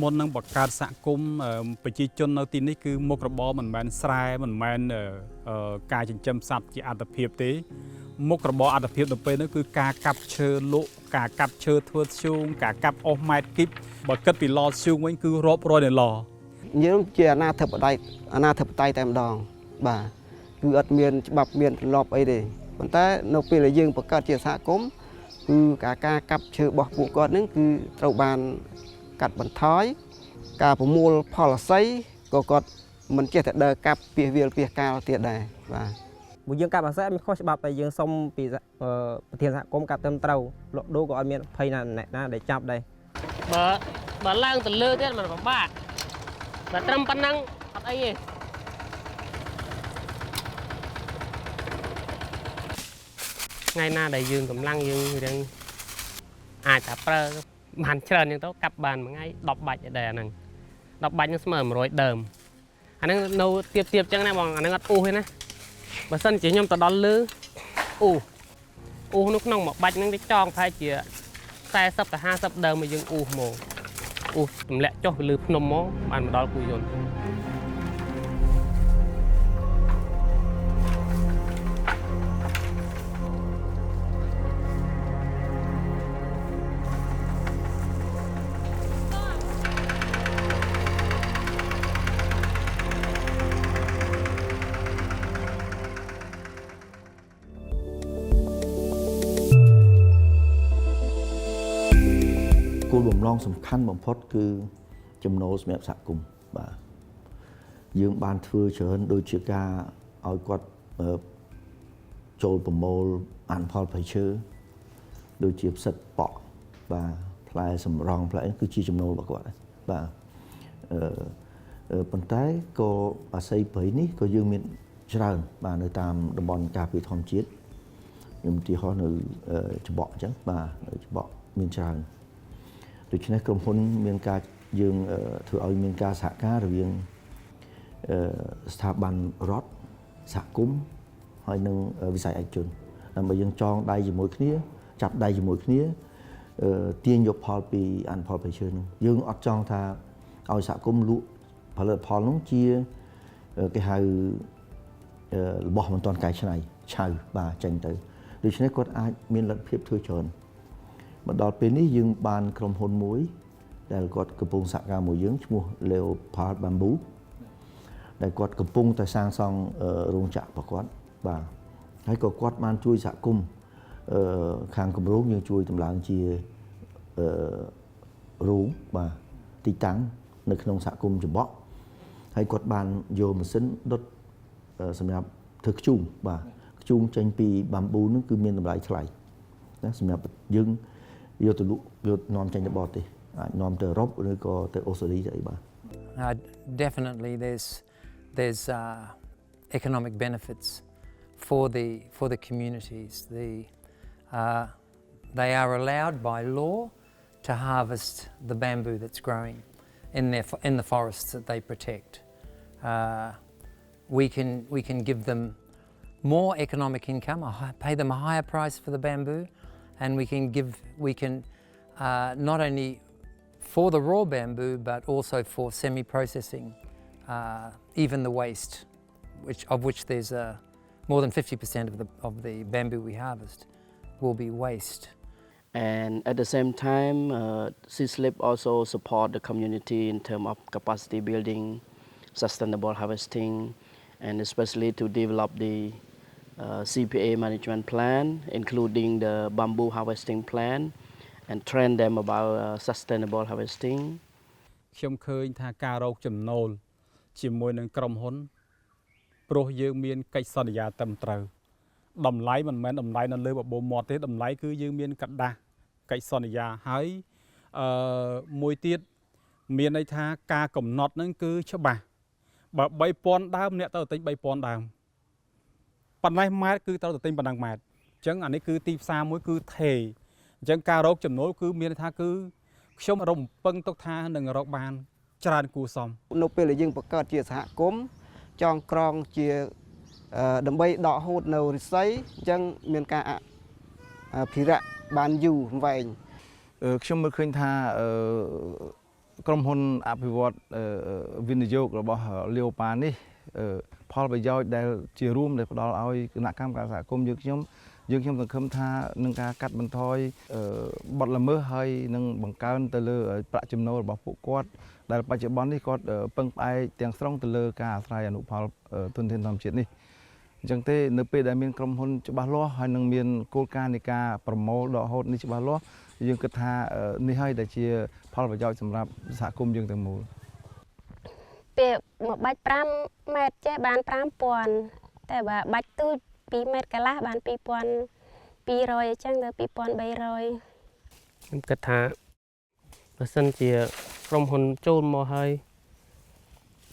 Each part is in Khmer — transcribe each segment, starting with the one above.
មុននឹងបង្កើតសហគមន៍ប្រជាជននៅទីនេះគឺមុខរបរមិនមែនស្រែមិនមែនការចិញ្ចឹមសត្វជាអត្តភាពទេមុខរបរអត្តភាពទៅពេលនោះគឺការកាប់ឈើលក់ការកាប់ឈើធ្វើធ្យូងការកាប់អុសម៉ែត្រគីបបើគិតពីឡធ្យូងវិញគឺរាប់រយនៃឡយើងជាអាណាធិបតេយ្យតែម្ដងបាទគឺអត់មានច្បាប់មានទម្លាប់អីទេប៉ុន្តែនៅពេលដែលយើងបង្កើតជាសហគមន៍គឺការកាប់ឈើរបស់ពួកគាត់នឹងគឺត្រូវបានកាត់បន្ថយការប្រមូលផលអាស័យក៏គាត់មិនចេះតែដើរកាប់ពីវាលពីកាលទៀតដែរបាទបើយើងកាប់អាស័យមានខុសច្បាប់តែយើងសុំពីប្រធានសហគមន៍កាប់ត្រឹមត្រូវលក់ដូរក៏អត់មានភ័យណាដែលចាប់ដែរបើឡើងទៅលើទៀតมันពិបាកតែត្រឹមប៉ុណ្ណឹងអត់អីទេថ្ងៃណាដែលយើងកម្លាំងយើងរៀងអាចតែប្រើបានច្រើនយ៉ាងទៅកាប់បានមួយថ្ងៃ10បាច់ដែរអាហ្នឹង10បាច់ហ្នឹងស្មើ100ដើមអាហ្នឹងនៅទៀបចឹងណាបងអាហ្នឹងអត់អ៊ូទេណាបើសិនជាខ្ញុំទៅដល់លើអ៊ូនៅក្នុងមួយបាច់ហ្នឹងទៅចងប្រហែលជា40ទៅ50ដើមមកយើងអ៊ូមកអ៊ូទម្លាក់ចុះទៅលើភ្នំមកបានមកដល់គូយន្តគោលបំណងសំខាន់បំផុតគឺចំណូលសម្រាប់សហគមន៍បាទយើងបានធ្វើច្រើនដូចជាការឲ្យគាត់ចូលប្រមូលអានផលផ្លែឈើដូចជាផ្សិតប៉ក់បាទផ្លែសម្រង់ផ្លែគឺជាចំណូលរបស់គាត់បាទប៉ុន្តែក៏អាស័យព្រៃនេះក៏យើងមានច្រើនបាទនៅតាមតំបន់ការពារធម្មជាតិខ្ញុំឧទាហរណ៍នៅច្បក់អញ្ចឹងបាទនៅច្បក់មានច្រើនដូច្នេះក្រុមហ៊ុនមានការយើងធ្វើឲ្យមានការសហការរវាងស្ថាប័នរដ្ឋសហគមន៍ហើយនិងវិស័យឯកជនដើម្បីយើងចងដៃជាមួយគ្នាចាប់ដៃជាមួយគ្នាទាញយកផលពីអនុផលប្រឈើនោះយើងអត់ចង់ថាឲ្យសហគមន៍លក់ផលិតផលនោះជាគេហៅរបស់មិនទាន់កែច្នៃឆៅបាទចេញទៅដូច្នេះគាត់អាចមានលទ្ធភាពធ្វើច្រើនមកដល់ពេលនេះយើងបានក្រុមហ៊ុនមួយដែលគាត់កំពុងសហការមួយយើងឈ្មោះ Leopard Bamboo ដែលគាត់កំពុងតែសាងសង់រោងចក្ររបស់គាត់បាទហើយក៏គាត់បានជួយសហគមន៍ខាងគម្រោងយើងជួយតម្លើងជារោងបាទទីតាំងនៅក្នុងសហគមន៍ច្បក់ហើយគាត់បានយកម៉ាស៊ីនដុតសម្រាប់ធ្វើធ្យូងបាទធ្យូងចេញពី Bamboo នឹងគឺមានតម្លៃថ្លៃណាសម្រាប់យើងយកទៅលក់យកនាំចេញទៅបរទេសអាចនាំទៅអឺរ៉ុបឬក៏ទៅអូស្ត្រាលីទៅអីបាទ Definitely there's economic benefits for the communities. They are allowed by law to harvest the bamboo that's growing in the forests that they protect. We can give them more economic income, pay them a higher price for the bamboo, and we can not only for the raw bamboo but also for semi-processing, even the waste, of which there's more than 50% of the bamboo we harvest will be waste. And at the same time, CSLIP also support the community in terms of capacity building, sustainable harvesting, and especially to develop the CPA management plan, including the bamboo harvesting plan, and train them about sustainable harvesting. ខ្ញុំឃើញថាការរកចំណូលជាមួយនឹងក្រុមហ៊ុនព្រោះយើងមានកិច្ចសន្យាត្រឹមត្រូវតម្លៃមិនមែនតម្លៃនៅលើបបោមាត់ទេតម្លៃគឺយើងមានកដាស់កិច្ចសន្យាហើយមួយទៀតមានន័យថាការកំណត់ហ្នឹងគឺច្បាស់បើ3000ដើមអ្នកត្រូវទិញ3000ដើមប៉ុណ្ណេះម៉ែត្រគឺត្រូវទៅទិញប៉ុណ្ណឹងម៉ែត្រអញ្ចឹងអានេះគឺទីផ្សារមួយគឺថេអញ្ចឹងការរកចំណូលគឺមានន័យថាគឺខ្ញុំរំពឹងទុកថានឹងរកបានច្រើនគួរសមនៅពេលដែលយើងបង្កើតជាសហគមន៍ចងក្រងជាដើម្បីដកហូតនៅរិស័យអញ្ចឹងមានការអភិរក្សបានយូរវែង ខ្ញុំមើលឃើញថា ក្រុមហ៊ុនអភិវឌ្ឍវិនិយោគរបស់លាវប៉ានេះផលប្រយោជន៍ដែលជារួមដែលផ្ដល់ឲ្យគណៈកម្មការសហគមន៍យើងខ្ញុំសង្ឃឹមថានឹងការកាត់បន្ថយបទល្មើសហើយនឹងបង្កើនទៅលើប្រាក់ចំណូលរបស់ពួកគាត់ដែលបច្ចុប្បន្ននេះគាត់ពឹងផ្អែកទាំងស្រុងទៅលើការអាស្រ័យអនុផលធនធានធម្មជាតិនេះអញ្ចឹងទេនៅពេលដែលមានក្រុមហ៊ុនច្បាស់លាស់ហើយនឹងមានគោលការណ៍នៃការប្រមូលដកហូតនេះច្បាស់លាស់យើងគិតថានេះហើយដែលជាផលប្រយោជន៍សម្រាប់សហគមន៍យើងទាំងមូលពេលមកបាច់5ម៉ែត្រចេះបាន 5000 តែបើបាច់ទូច2ម៉ែត្រកន្លះបាន 2200 អញ្ចឹងដល់ 2300 ខ្ញុំគិតថាបើសិនជាក្រុមហ៊ុនចូលមកហើយ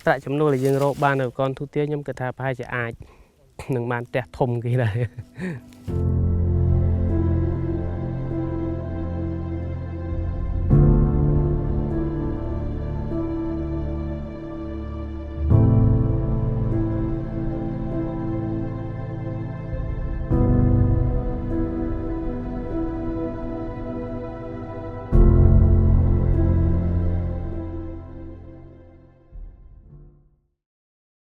ប្រាក់ចំណូលដែលយើងរកបាននៅកនទូទាខ្ញុំគិតថាប្រហែលជាអាចនឹងបានផ្ទះធំគេដែរ